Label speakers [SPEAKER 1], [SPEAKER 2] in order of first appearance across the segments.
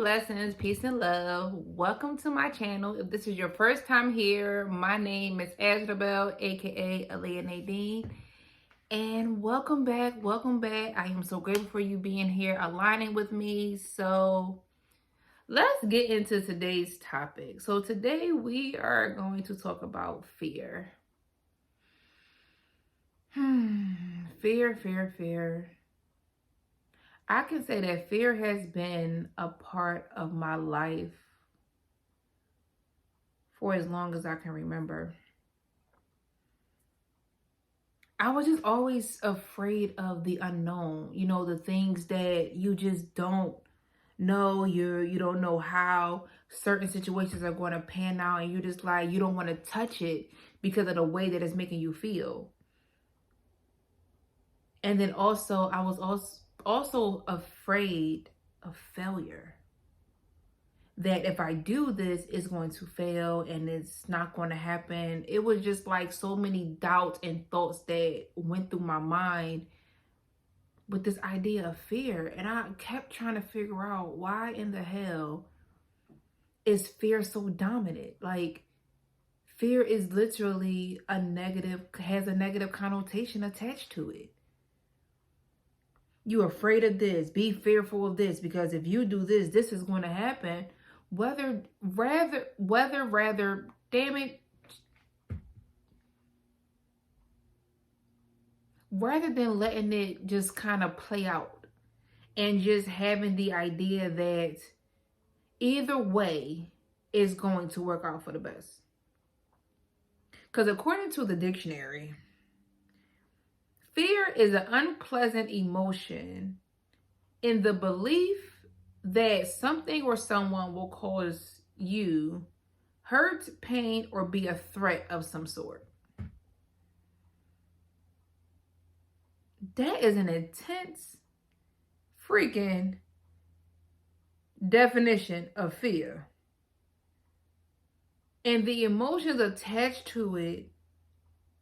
[SPEAKER 1] blessings, peace and love. Welcome to my channel. If this is your first time here, my name is Azarabelle, aka Aliyah Nadine. And welcome back. Welcome back. I am so grateful for you being here, aligning with me. So let's get into today's topic. So today we are going to talk about fear. Fear. I can say that fear has been a part of my life for as long as I can remember. I was just always afraid of the unknown, the things that you just don't know. You don't know how certain situations are going to pan out, and you're just like, you don't want to touch it because of the way that it's making you feel. And then also, I was also afraid of failure. That if I do this, it's going to fail and it's not going to happen. It was just like so many doubts and thoughts that went through my mind with this idea of fear. And I kept trying to figure out, why in the hell is fear so dominant? Like, fear is literally has a negative connotation attached to it. You're afraid of this, be fearful of this, because if you do this, this is going to happen. Damn it, rather than letting it just kind of play out and just having the idea that either way is going to work out for the best. Because according to the dictionary, fear is an unpleasant emotion in the belief that something or someone will cause you hurt, pain, or be a threat of some sort. That is an intense freaking definition of fear. And the emotions attached to it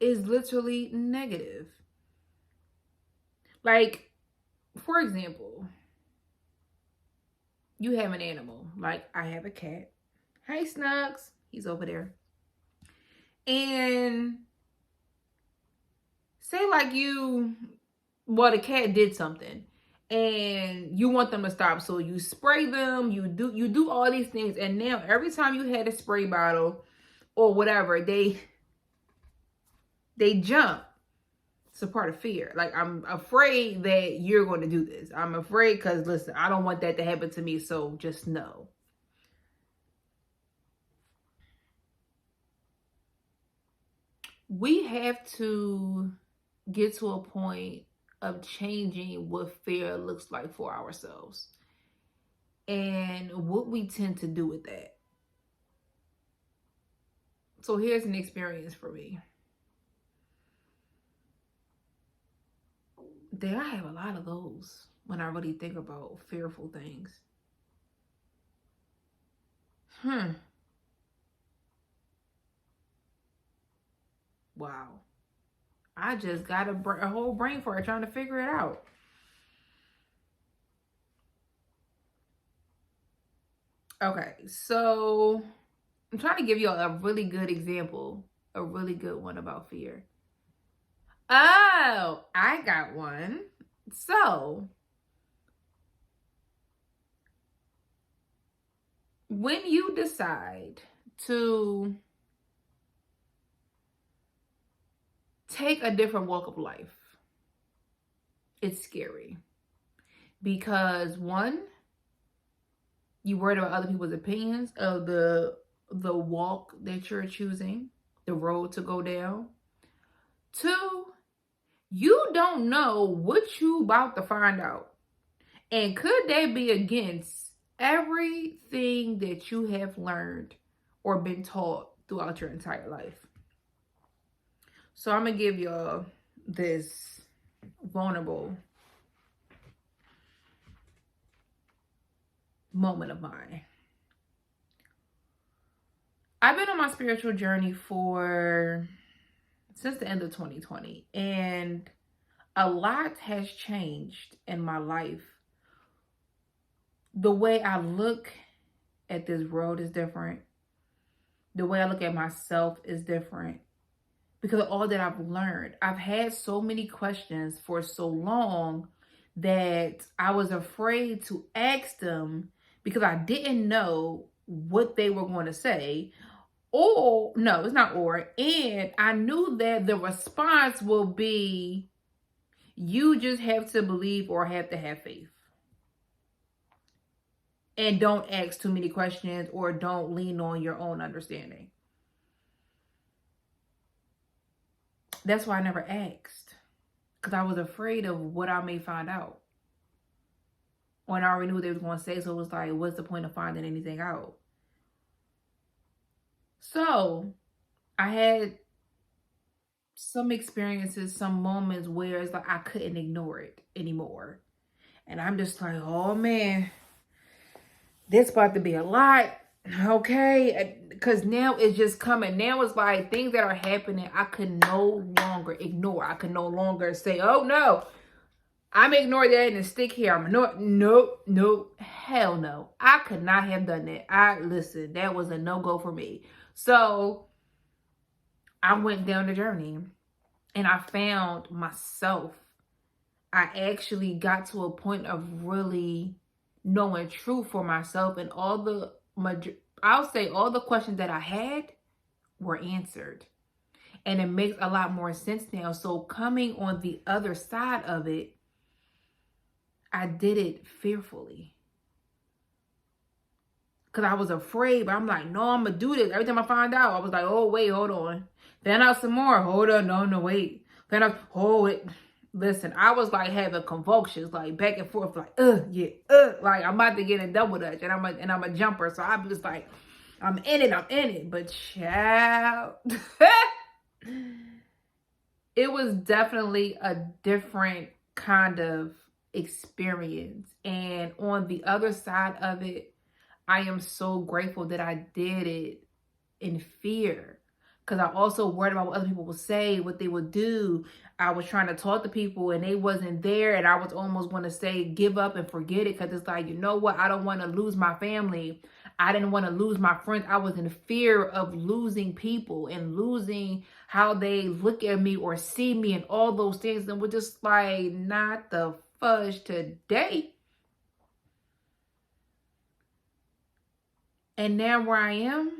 [SPEAKER 1] is literally negative. Like, for example, you have an animal. Like, I have a cat. Hey, Snugs. He's over there. And say like the cat did something and you want them to stop. So you spray them, you do all these things. And now every time you had a spray bottle or whatever, they jump. It's a part of fear. Like, I'm afraid that you're going to do this. I'm afraid because, listen, I don't want that to happen to me. So just know. We have to get to a point of changing what fear looks like for ourselves and what we tend to do with that. So here's an experience for me. I have a lot of those when I really think about fearful things. Wow. I just got a whole brain for it trying to figure it out. Okay, so I'm trying to give you a really good example, a really good one about fear. Oh, I got one. So, when you decide to take a different walk of life, it's scary. Because one, you worried about other people's opinions of the walk that you're choosing, the road to go down. Two, you don't know what you about to find out. And could they be against everything that you have learned or been taught throughout your entire life? So I'm going to give y'all this vulnerable moment of mine. I've been on my spiritual journey since the end of 2020, and a lot has changed in my life The way I look at this world is different. The way I look at myself is different because of all that I've learned. I've had so many questions for so long that I was afraid to ask them because I didn't know what they were going to say. Or, no, it's not or. And I knew that the response will be, you just have to believe or have to have faith. And don't ask too many questions or don't lean on your own understanding. That's why I never asked. Because I was afraid of what I may find out. When I already knew what they was going to say. So it was like, what's the point of finding anything out? So I had some experiences, some moments where it's like I couldn't ignore it anymore. And I'm just like, oh man, this about to be a lot. Okay. Because now it's just coming. Now it's like things that are happening, I could no longer ignore. I could no longer say, oh no, I'm ignoring that and stick here. I'm nope, hell no. I could not have done that. Listen, that was a no-go for me. So I went down the journey and I found myself. I actually got to a point of really knowing truth for myself, and I'll say all the questions that I had were answered. And it makes a lot more sense now. So coming on the other side of it, I did it fearfully. Because I was afraid, but I'm like, no, I'm going to do this. Every time I find out, I was like, oh, wait, hold on. Found out some more. Hold on, no, wait. Found out, hold it. Listen, I was like having convulsions, like back and forth, like, like I'm about to get in double dutch, and I'm a jumper. So I'm just like, I'm in it. But child, it was definitely a different kind of experience. And on the other side of it, I am so grateful that I did it in fear. Because I also worried about what other people would say, what they would do. I was trying to talk to people and they wasn't there. And I was almost going to say, give up and forget it. Because it's like, you know what? I don't want to lose my family. I didn't want to lose my friends. I was in fear of losing people and losing how they look at me or see me and all those things. And we're just like, not the fudge today. And now where I am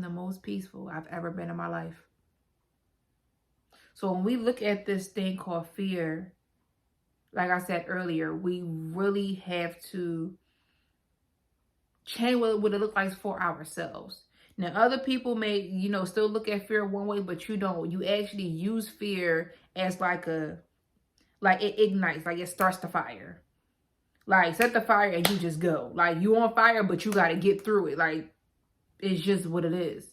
[SPEAKER 1] the most peaceful I've ever been in my life. So when we look at this thing called fear, like I said earlier, we really have to change what it looks like for ourselves. Now, other people may, still look at fear one way, but you don't. You actually use fear as like it ignites, like it starts the fire. Like, set the fire and you just go. Like, you on fire, but you got to get through it. Like, it's just what it is.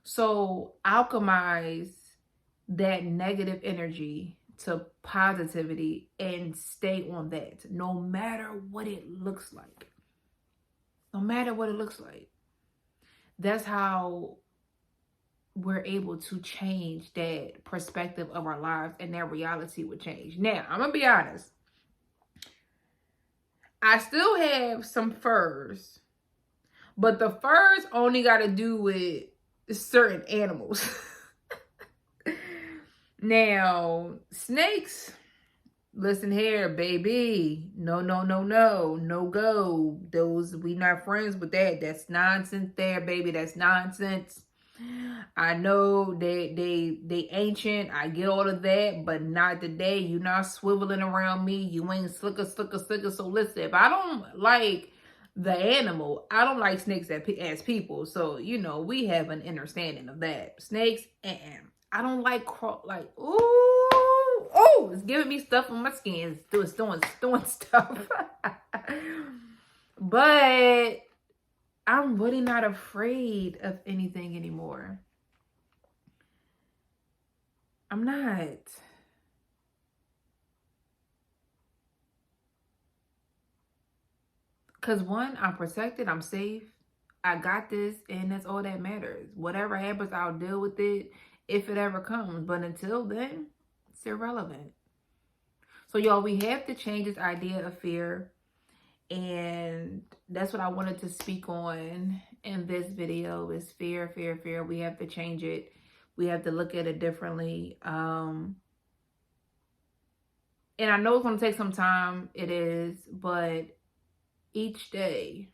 [SPEAKER 1] So, alchemize that negative energy to positivity and stay on that. No matter what it looks like. No matter what it looks like. That's how we're able to change that perspective of our lives, and that reality would change. Now, I'm going to be honest. I still have some furs, but the furs only got to do with certain animals. Now, snakes, listen here, baby. No go. Those, we not friends with that. That's nonsense there, baby. That's nonsense. I know they ancient. I get all of that, but not today. You not swiveling around me. You ain't slicker. So listen, if I don't like the animal, I don't like snakes as people. So, we have an understanding of that. Snakes, I don't like it's giving me stuff on my skin. It's doing stuff. But I'm really not afraid of anything anymore. I'm not. Because one, I'm protected, I'm safe, I got this, and that's all that matters. Whatever happens, I'll deal with it if it ever comes. But until then, it's irrelevant. So y'all, we have to change this idea of fear. And that's what I wanted to speak on in this video is fear, fear, fear. We have to change it. We have to look at it differently. And I know it's going to take some time. It is. But each day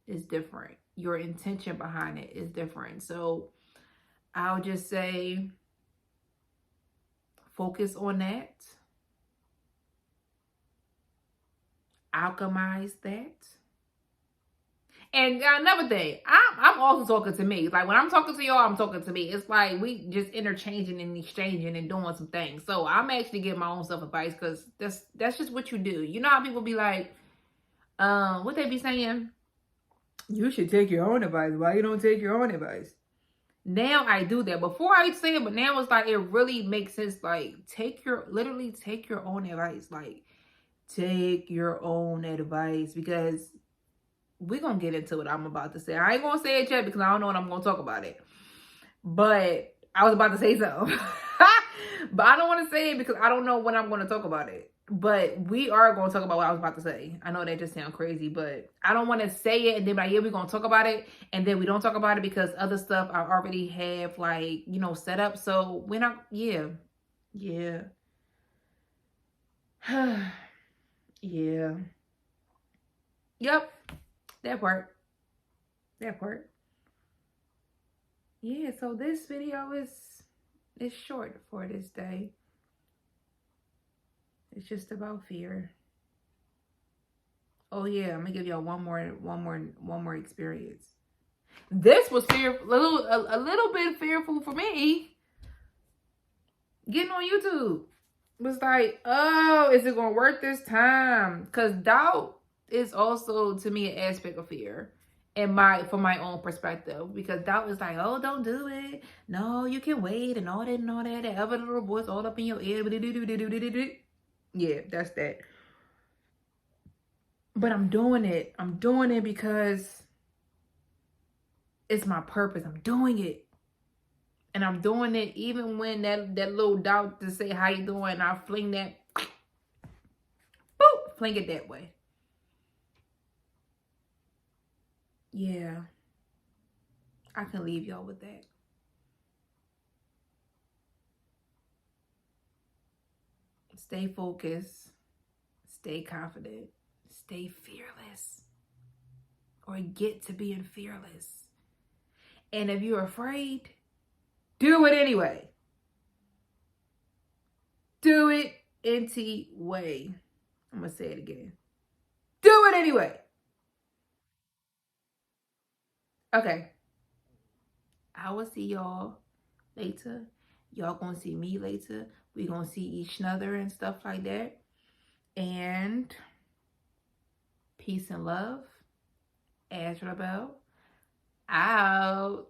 [SPEAKER 1] is different. Your intention behind it is different. So I'll just say focus on that. Alchemize that. And another thing, I'm also talking to me. Like when I'm talking to y'all, I'm talking to me. It's like we just interchanging and exchanging and doing some things. So I'm actually giving my own self advice because that's just what you do. You know how people be like, what they be saying? You should take your own advice. Why you don't take your own advice? Now I do that. Before I say it, but now it's like it really makes sense. Like literally take your own advice. Like take your own advice because we're going to get into what I'm about to say. I ain't going to say it yet because I don't know when I'm going to talk about it. But I was about to say something. But I don't want to say it because I don't know when I'm going to talk about it. But we are going to talk about what I was about to say. I know that just sounds crazy, but I don't want to say it and then like, yeah, we're going to talk about it. And then we don't talk about it because other stuff I already have like, you know, set up. So we're not, yeah. Yeah. Yeah. Yep. That part. Yeah, so this video is short for this day. It's just about fear. Oh yeah, I'm gonna give y'all one more experience. This was fearful, a little bit fearful for me. Getting on YouTube was like, oh, is it gonna work this time? Because doubt is also to me an aspect of fear. From my own perspective, because doubt is like, oh, don't do it. No, you can wait and all that and all that. That other little voice all up in your ear. Yeah, that's that. But I'm doing it. I'm doing it because it's my purpose. I'm doing it. And I'm doing it even when that little doubt to say how you doing, I fling that, boop, fling it that way. Yeah. I can leave y'all with that. Stay focused. Stay confident. Stay fearless. Or get to being fearless. And if you're afraid, do it anyway. Do it anyway. I'm going to say it again. Do it anyway. Okay. I will see y'all later. Y'all gonna see me later. We gonna see each other and stuff like that. And peace and love. Azarabelle out.